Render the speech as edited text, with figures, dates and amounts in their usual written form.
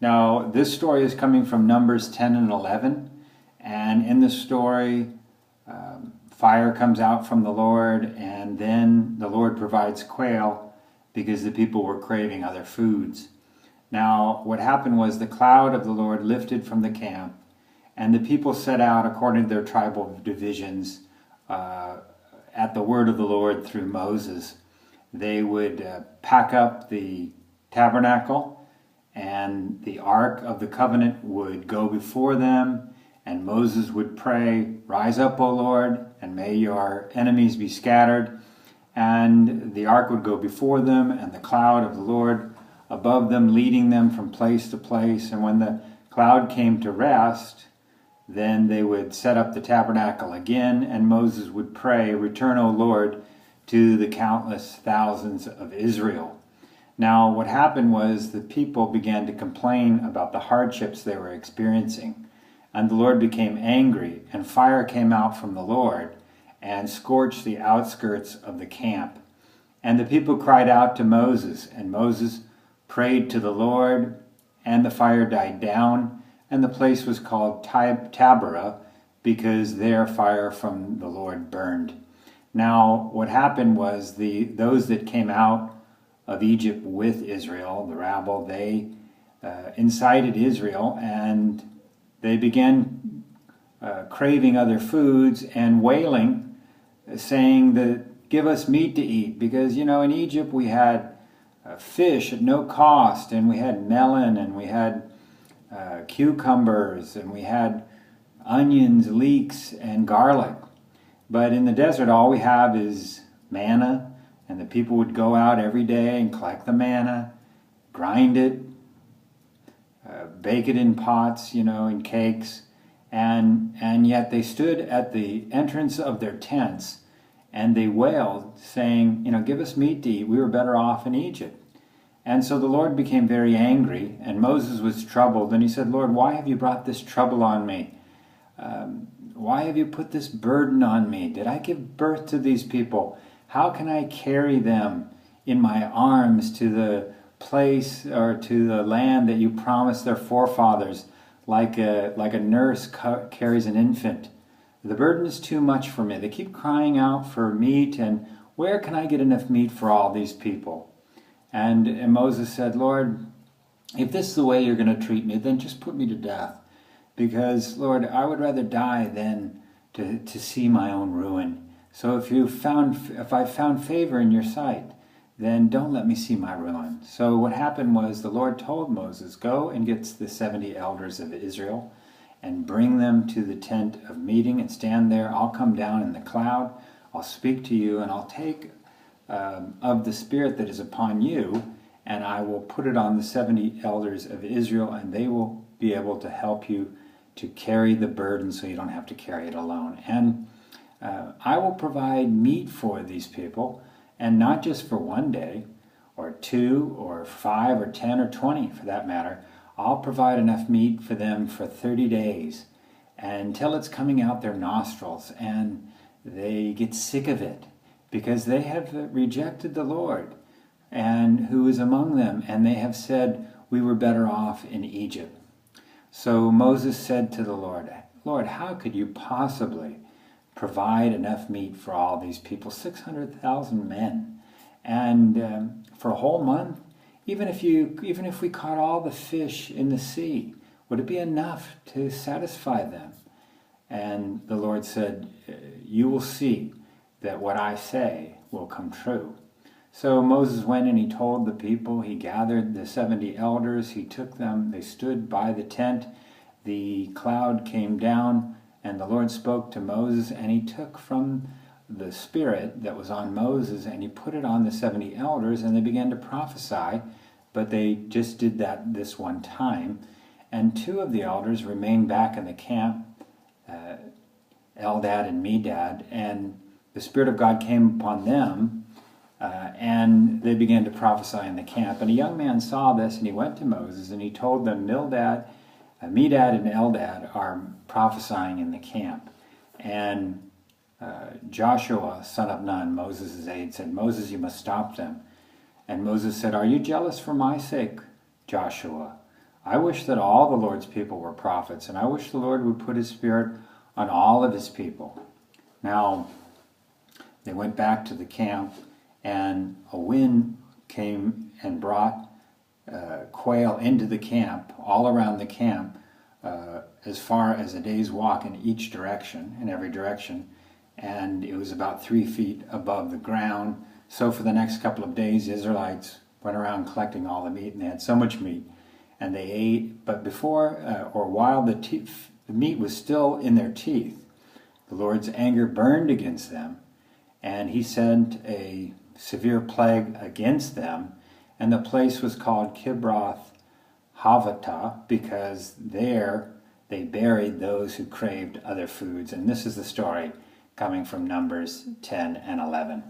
Now, this story is coming from Numbers 10 and 11. And in the story, fire comes out from the Lord, and then the Lord provides quail because the people were craving other foods. Now, what happened was the cloud of the Lord lifted from the camp, and the people set out according to their tribal divisions at the word of the Lord through Moses. They would pack up the tabernacle, and the Ark of the Covenant would go before them, and Moses would pray, "Rise up, O Lord, and may your enemies be scattered." And the Ark would go before them, and the cloud of the Lord above them, leading them from place to place. And when the cloud came to rest, then they would set up the tabernacle again, and Moses would pray, "Return, O Lord, to the countless thousands of Israel." Now, what happened was the people began to complain about the hardships they were experiencing. And the Lord became angry, and fire came out from the Lord and scorched the outskirts of the camp. And the people cried out to Moses, and Moses prayed to the Lord, and the fire died down, and the place was called Taberah, because there fire from the Lord burned. Now, what happened was those that came out of Egypt with Israel, the rabble, they incited Israel, and they began craving other foods and wailing, saying that, "Give us meat to eat," because, in Egypt we had fish at no cost, and we had melon, and we had cucumbers, and we had onions, leeks, and garlic. But in the desert, all we have is manna, and the people would go out every day and collect the manna, grind it, bake it in pots, in cakes, and yet they stood at the entrance of their tents and they wailed, saying, "Give us meat to eat. We were better off in Egypt." And so the Lord became very angry, and Moses was troubled, and he said, "Lord, why have you brought this trouble on me? Why have you put this burden on me? Did I give birth to these people? How can I carry them in my arms to the place or to the land that you promised their forefathers, like a nurse carries an infant? The burden is too much for me. They keep crying out for meat, and where can I get enough meat for all these people?" And Moses said, "Lord, if this is the way you're going to treat me, then just put me to death. Because, Lord, I would rather die than to see my own ruin. So if I found favor in your sight, then don't let me see my ruin." So what happened was the Lord told Moses, "Go and get the 70 elders of Israel and bring them to the tent of meeting and stand there. I'll come down in the cloud, I'll speak to you, and I'll take of the Spirit that is upon you, and I will put it on the 70 elders of Israel, and they will be able to help you to carry the burden so you don't have to carry it alone. And I will provide meat for these people, and not just for one day, or 2, or 5, or 10, or 20 for that matter. I'll provide enough meat for them for 30 days until it's coming out their nostrils, and they get sick of it, because they have rejected the Lord, and who is among them, and they have said, 'We were better off in Egypt.'" So Moses said to the Lord, "Lord, how could you possibly provide enough meat for all these people, 600,000 men, and for a whole month? Even if we caught all the fish in the sea, would it be enough to satisfy them?" And the Lord said, "You will see that what I say will come true." So Moses went and he told the people. He gathered the 70 elders. He took them. They stood by the tent. The cloud came down, and the Lord spoke to Moses, and he took from the Spirit that was on Moses, and he put it on the 70 elders, and they began to prophesy, but they just did that this one time. And 2 of the elders remained back in the camp, Eldad and Medad, and the Spirit of God came upon them, and they began to prophesy in the camp. And a young man saw this, and he went to Moses, and he told them, Medad and Eldad are prophesying in the camp. And Joshua, son of Nun, Moses' aide, said, "Moses, you must stop them." And Moses said, "Are you jealous for my sake, Joshua? I wish that all the Lord's people were prophets, and I wish the Lord would put his Spirit on all of his people. Now, they went back to the camp, and a wind came and brought quail into the camp, all around the camp, as far as a day's walk in each direction, in every direction. And it was about 3 feet above the ground. So for the next couple of days, the Israelites went around collecting all the meat, and they had so much meat, and they ate. But before or while the meat was still in their teeth, the Lord's anger burned against them, and he sent a severe plague against them, and the place was called Kibroth Havatah, because there they buried those who craved other foods. And this is the story coming from Numbers 10 and 11.